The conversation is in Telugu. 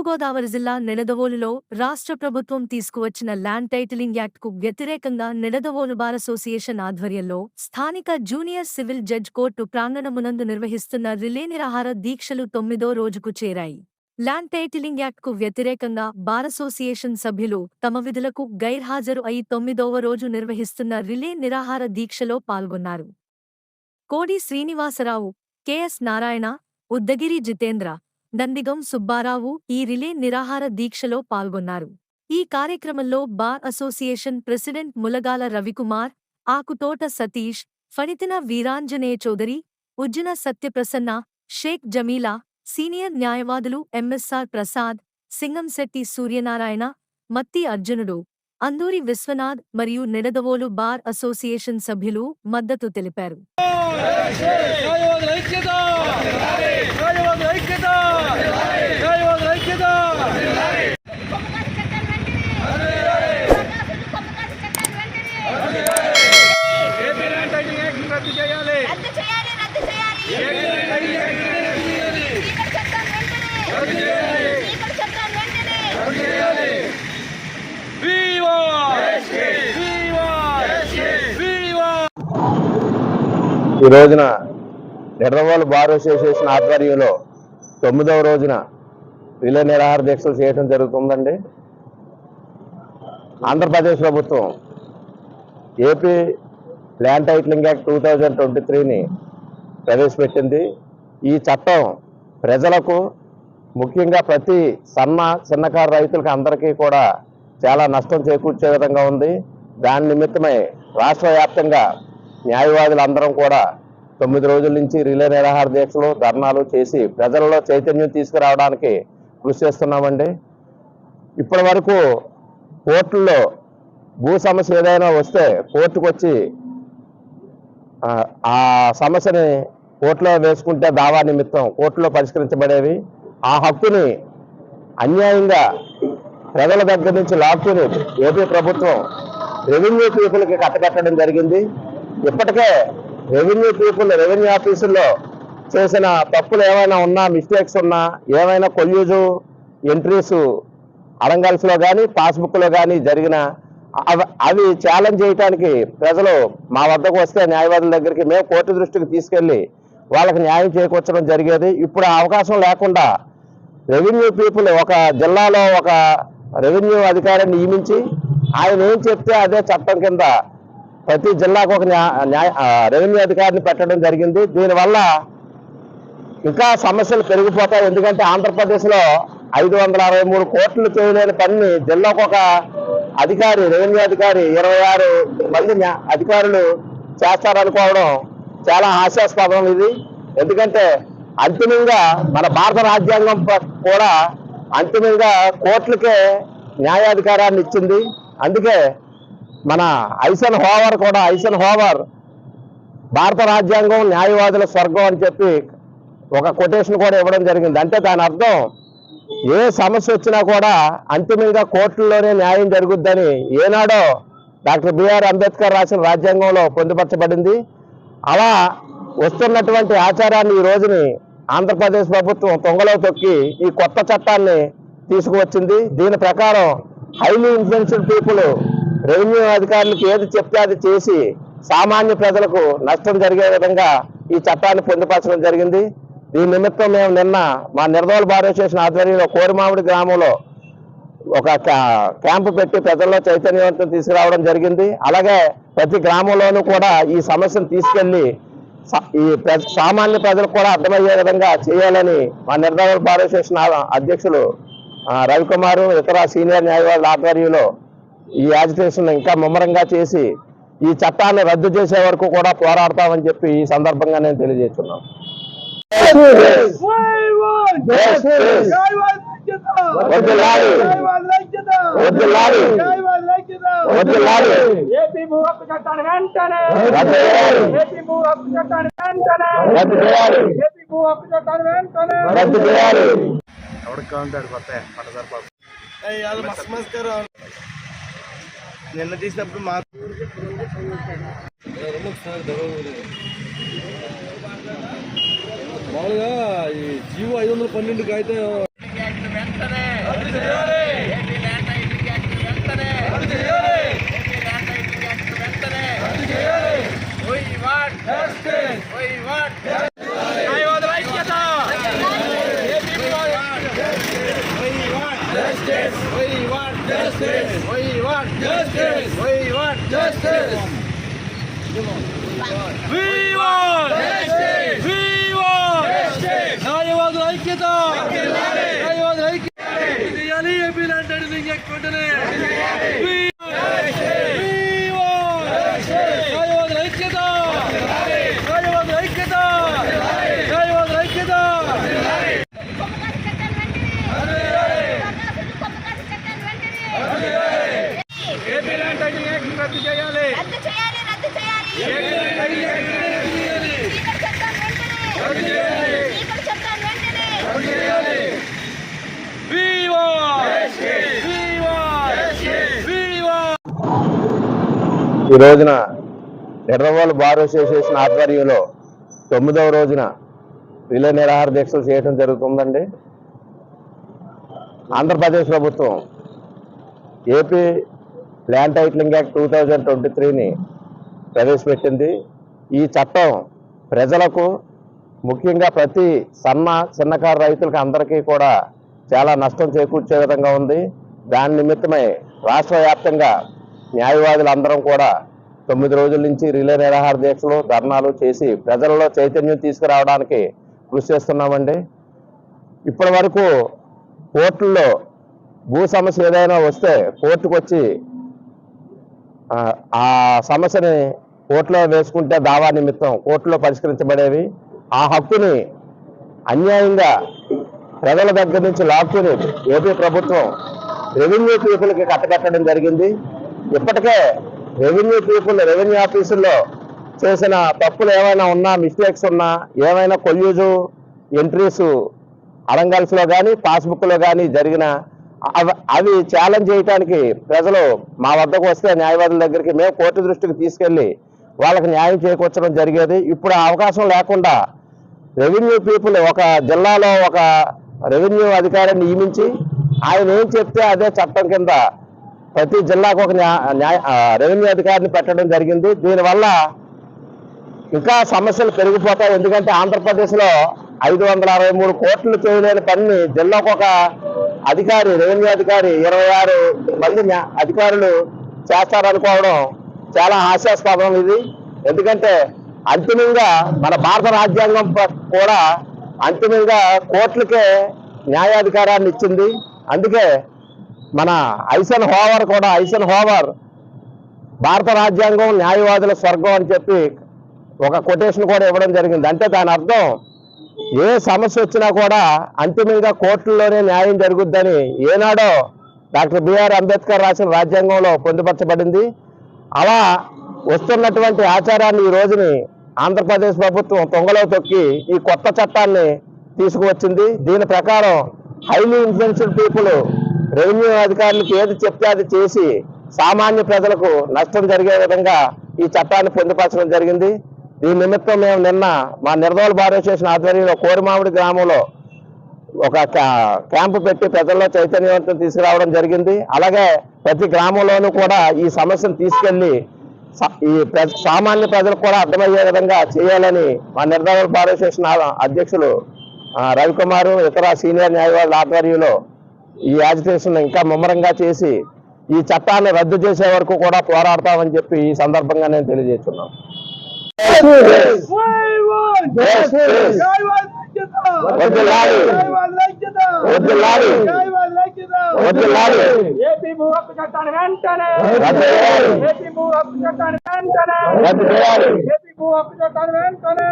తూర్పుగోదావరి జిల్లా నిడదవోలులో రాష్ట్ర ప్రభుత్వం తీసుకువచ్చిన ల్యాండ్ టైటిలింగ్ యాక్ట్కు వ్యతిరేకంగా నిడదవోలు బార్ అసోసియేషన్ ఆధ్వర్యంలో స్థానిక జూనియర్ సివిల్ జడ్జ్ కోర్టు ప్రాంగణమునందు నిర్వహిస్తున్న రిలే నిరాహార దీక్షలు 9వ రోజుకు చేరాయి. ల్యాండ్ టైటిలింగ్ యాక్ట్కు వ్యతిరేకంగా బార్ అసోసియేషన్ సభ్యులు తమ విధులకు గైర్హాజరు అయి 9వ రోజు నిర్వహిస్తున్న రిలే నిరాహార దీక్షలో పాల్గొన్నారు. కోడి శ్రీనివాసరావు, కెఎస్ నారాయణ, ఉద్దగిరి జితేంద్ర, నందిగం సుబ్బారావు ఈ రిలే నిరాహార దీక్షలో పాల్గొన్నారు. ఈ కార్యక్రమంలో bar association president Mulagala Ravikumar, Akuthota Satish, Phanithina Veeranjaneya Chowdary, Ujjana Satyaprasanna, Sheikh Jameela, senior న్యాయవాదులు ఎంఎస్ఆర్ ప్రసాద్, సింగంశెట్టి సూర్యనారాయణ, మత్తి అర్జునుడు, అందూరి విశ్వనాథ్ మరియు నిడదవోలు బార్ అసోసియేషన్ సభ్యులు మద్దతు తెలిపారు. ఈ రోజున నిడదవోలు బార్ అసోసియేషన్ ఆధ్వర్యంలో 9వ రోజున రిలే నిరాహార దీక్షలు చేయడం జరుగుతుందండి. ఆంధ్రప్రదేశ్ ప్రభుత్వం ఏపీ ల్యాండ్ టైటిలింగ్ యాక్ట్ 2023ని ప్రవేశపెట్టింది. ఈ చట్టం ప్రజలకు, ముఖ్యంగా ప్రతి చిన్నకారు రైతులకు అందరికీ కూడా చాలా నష్టం చేకూర్చే విధంగా ఉంది. దాని నిమిత్తమై రాష్ట్ర వ్యాప్తంగా న్యాయవాదులందరం కూడా 9 రోజుల నుంచి రిలే నిరాహార దీక్షలు, ధర్నాలు చేసి ప్రజలలో చైతన్యం తీసుకురావడానికి కృషి చేస్తున్నామండి. ఇప్పటి వరకు కోర్టుల్లో భూ సమస్య ఏదైనా వస్తే కోర్టుకు వచ్చి ఆ సమస్యని కోర్టులో వేసుకుంటే దావా నిమిత్తం కోర్టులో పరిష్కరించబడేవి. ఆ హక్కుని అన్యాయంగా ప్రజల దగ్గర నుంచి లాక్కుని ఏపీ ప్రభుత్వం రెవెన్యూ పీపుల్కి కట్టబెట్టడం జరిగింది. ఇప్పటికే రెవెన్యూ ఆఫీసుల్లో చేసిన తప్పులు ఏమైనా ఉన్నా, మిస్టేక్స్ ఉన్నా, ఏమైనా కొల్యూజు ఎంట్రీస్ అడంగల్స్లో కానీ పాస్బుక్లో కానీ జరిగిన అవి ఛాలెంజ్ చేయడానికి ప్రజలు మా వద్దకు వస్తే న్యాయవాదుల దగ్గరికి మేము కోర్టు దృష్టికి తీసుకెళ్లి వాళ్ళకి న్యాయం చేకూర్చడం జరిగేది. ఇప్పుడు ఆ అవకాశం లేకుండా రెవెన్యూ పీపుల్ ఒక జిల్లాలో ఒక రెవెన్యూ అధికారిని నియమించి ఆయన ఏం చెప్తే అదే చట్టం కింద ప్రతి జిల్లాకు ఒక రెవెన్యూ అధికారిని పెట్టడం జరిగింది. దీనివల్ల ఇంకా సమస్యలు పెరిగిపోతాయి. ఎందుకంటే ఆంధ్రప్రదేశ్లో 563 కోట్లు చేయలేని పనిని జిల్లాకు ఒక అధికారి, రెవెన్యూ అధికారి 26 మంది అధికారులు చేస్తారనుకోవడం చాలా హాస్యాస్పదం ఇది. ఎందుకంటే అంతిమంగా మన భారత రాజ్యాంగం కూడా అంతిమంగా కోర్టులకే న్యాయాధికారాన్ని ఇచ్చింది. అందుకే మన ఐసన్ హోవర్ భారత రాజ్యాంగం న్యాయవాదుల స్వర్గం అని చెప్పి ఒక కొటేషన్ కూడా ఇవ్వడం జరిగింది. అంటే దాని అర్థం ఏ సమస్య వచ్చినా కూడా అంతిమంగా కోర్టుల్లోనే న్యాయం జరుగుద్దని ఏనాడో డాక్టర్ బిఆర్ అంబేద్కర్ రాసిన రాజ్యాంగంలో పొందుపరచబడింది. అలా వస్తున్నటువంటి ఆచారాన్ని ఈ రోజుని ఆంధ్రప్రదేశ్ ప్రభుత్వం తొంగలో తొక్కి ఈ కొత్త చట్టాన్ని తీసుకువచ్చింది. దీని ప్రకారం హైలీ ఇన్ఫ్లుయెన్షియల్ పీపుల్ రెవెన్యూ అధికారులకు ఏది చెప్తే అది చేసి సామాన్య ప్రజలకు నష్టం జరిగే విధంగా ఈ చట్టాన్ని పొందుపరచడం జరిగింది. దీని నిమిత్తం మేము నిన్న మా నిడదవోలు బార్ అసోసియేషన్ ఆధ్వర్యంలో కోరిమామిడి గ్రామంలో ఒక క్యాంపు పెట్టి ప్రజల్లో చైతన్యవంతం తీసుకురావడం జరిగింది. అలాగే ప్రతి గ్రామంలోనూ కూడా ఈ సమస్యను తీసుకెళ్లి ఈ సామాన్య ప్రజలకు కూడా అర్థమయ్యే విధంగా చేయాలని మా నిడదవోలు బార్ అసోసియేషన్ అధ్యక్షులు రవికుమారు, ఇతర సీనియర్ న్యాయవాదుల ఆధ్వర్యంలో ఈ యాజిటేషన్ ఇంకా ముమ్మరంగా చేసి ఈ చట్టాన్ని రద్దు చేసే వరకు కూడా పోరాడతామని చెప్పి ఈ సందర్భంగా నేను తెలియజేస్తున్నాను. నిన్న తీసినప్పుడు మామూలుగా ఈ జీవో 512 అయితే వెంటనే ఏపీ ల్యాండ్ టైటిలింగ్ యాక్ట్ వెంటనే ఏపీ ల్యాండ్ టైటిలింగ్ యాక్ట్ వెంటనే We want justice. We want న్యాయవాదుల ఐక్యత. We want justice. We want justice. We want justice. We want justice. We want justice. We want justice. We want justice. న్యాయవాదుల ఐక్యత. న్యాయవాదుల ఐక్యత. చేయాలి ఏపీ ల్యాండ్ టైటిలింగ్ యాక్ట్ వెంటనే. We want justice. We want justice. న్యాయవాదుల ఐక్యత. న్యాయవాదుల ఐక్యత. న్యాయవాదుల ఐక్యత. ఏపీ ల్యాండ్ టైటిలింగ్ యాక్ట్ రద్దు చేయాలి. రద్దు చేయాలి, రద్దు చేయాలి. ఏపీ ల్యాండ్ టైటిలింగ్ యాక్ట్ రద్దు చేయాలి. స్పీకర్ చట్టం వెంటనే. రద్దు చేయాలి. స్పీకర్ చట్టం వెంటనే. రద్దు చేయాలి. We want justice. We want justice. We want. ఈ రోజున ఎర్రవోలు బార్ అసోసియేషన్ ఆధ్వర్యంలో 9వ రోజున రిలే నిరాహార దీక్షలు చేయడం జరుగుతుందండి. ఆంధ్రప్రదేశ్ ప్రభుత్వం ఏపీ ల్యాండ్ టైటిలింగ్ యాక్ట్ 2023ని ప్రవేశపెట్టింది. ఈ చట్టం ప్రజలకు, ముఖ్యంగా ప్రతి చిన్నకారు రైతులకు అందరికీ కూడా చాలా నష్టం చేకూర్చే విధంగా ఉంది. దాని నిమిత్తమై రాష్ట్ర వ్యాప్తంగా న్యాయవాదులందరం కూడా 9 రోజుల నుంచి రిలే నిరాహార దీక్షలు, ధర్నాలు చేసి ప్రజలలో చైతన్యం తీసుకురావడానికి కృషి చేస్తున్నామండి. ఇప్పటి వరకు కోర్టుల్లో భూ సమస్య ఏదైనా వస్తే కోర్టుకు వచ్చి ఆ సమస్యని కోర్టులో వేసుకుంటే దావా నిమిత్తం కోర్టులో పరిష్కరించబడేవి. ఆ హక్కుని అన్యాయంగా ప్రజల దగ్గర నుంచి లాక్కుని ఏపీ ప్రభుత్వం రెవెన్యూ పీపుల్కి కట్టబెట్టడం జరిగింది. ఇప్పటికే రెవెన్యూ ఆఫీసుల్లో చేసిన తప్పులు ఏమైనా ఉన్నా, మిస్టేక్స్ ఉన్నా, ఏమైనా కొల్యూజు ఎంట్రీస్ అడంగల్స్లో కానీ పాస్బుక్లో కానీ జరిగిన అవి ఛాలెంజ్ చేయడానికి ప్రజలు మా వద్దకు వస్తే న్యాయవాదుల దగ్గరికి మేము కోర్టు దృష్టికి తీసుకెళ్లి వాళ్ళకి న్యాయం చేకూర్చడం జరిగేది. ఇప్పుడు ఆ అవకాశం లేకుండా రెవెన్యూ పీపుల్ ఒక జిల్లాలో ఒక రెవెన్యూ అధికారిని నియమించి ఆయన ఏం చెప్తే అదే చట్టం కింద ప్రతి జిల్లాకు ఒక రెవెన్యూ అధికారిని పెట్టడం జరిగింది. దీనివల్ల ఇంకా సమస్యలు పెరిగిపోతాయి. ఎందుకంటే ఆంధ్రప్రదేశ్లో 563 కోట్లు చేయలేని పనిని జిల్లాకు ఒక అధికారి, రెవెన్యూ అధికారి 26 మంది అధికారులు చేస్తారనుకోవడం చాలా హాస్యాస్పదం ఇది. ఎందుకంటే అంతిమంగా మన భారత రాజ్యాంగం కూడా అంతిమంగా కోర్టులకే న్యాయాధికారాన్ని ఇచ్చింది. అందుకే మన ఐసెన్హోవర్ భారత రాజ్యాంగం న్యాయవాదుల స్వర్గం అని చెప్పి ఒక కొటేషన్ కూడా ఇవ్వడం జరిగింది. అంటే దాని అర్థం ఏ సమస్య వచ్చినా కూడా అంతిమంగా కోర్టుల్లోనే న్యాయం జరుగుద్దని ఏనాడో డాక్టర్ బిఆర్ అంబేద్కర్ రాసిన రాజ్యాంగంలో పొందుపరచబడింది. అలా వస్తున్నటువంటి ఆచారాన్ని ఈ రోజుని ఆంధ్రప్రదేశ్ ప్రభుత్వం తొంగలో తొక్కి ఈ కొత్త చట్టాన్ని తీసుకువచ్చింది. దీని ప్రకారం హైలీ ఇన్ఫ్లుయెన్షియల్ పీపుల్ రెవెన్యూ అధికారులకు ఏది చెప్తే అది చేసి సామాన్య ప్రజలకు నష్టం జరిగే విధంగా ఈ చట్టాన్ని పొందుపరచడం జరిగింది. దీని నిమిత్తం మేము నిన్న మా నిర్దోల్ బార్ అసోసియేషన్ ఆధ్వర్యంలో కోరిమామిడి గ్రామంలో ఒక క్యాంపు పెట్టి ప్రజల్లో చైతన్యవంతం తీసుకురావడం జరిగింది. అలాగే ప్రతి గ్రామంలోనూ కూడా ఈ సమస్యను తీసుకెళ్లి ఈ సామాన్య ప్రజలకు కూడా అర్థమయ్యే విధంగా చేయాలని మా నిర్దోల్ బార్ అసోసియేషన్ అధ్యక్షులు రవికుమారు, ఇతర సీనియర్ న్యాయవాదుల ఆధ్వర్యంలో ఈ యాజిటేషన్ ఇంకా ముమ్మరంగా చేసి ఈ చట్టాన్ని రద్దు చేసే వరకు కూడా పోరాడతామని చెప్పి ఈ సందర్భంగా నేను తెలియజేస్తున్నాను. ఏపీ భూ హక్కు చట్టాన్ని వెంటనే ఏపీ భూ హక్కు చట్టాన్ని వెంటనే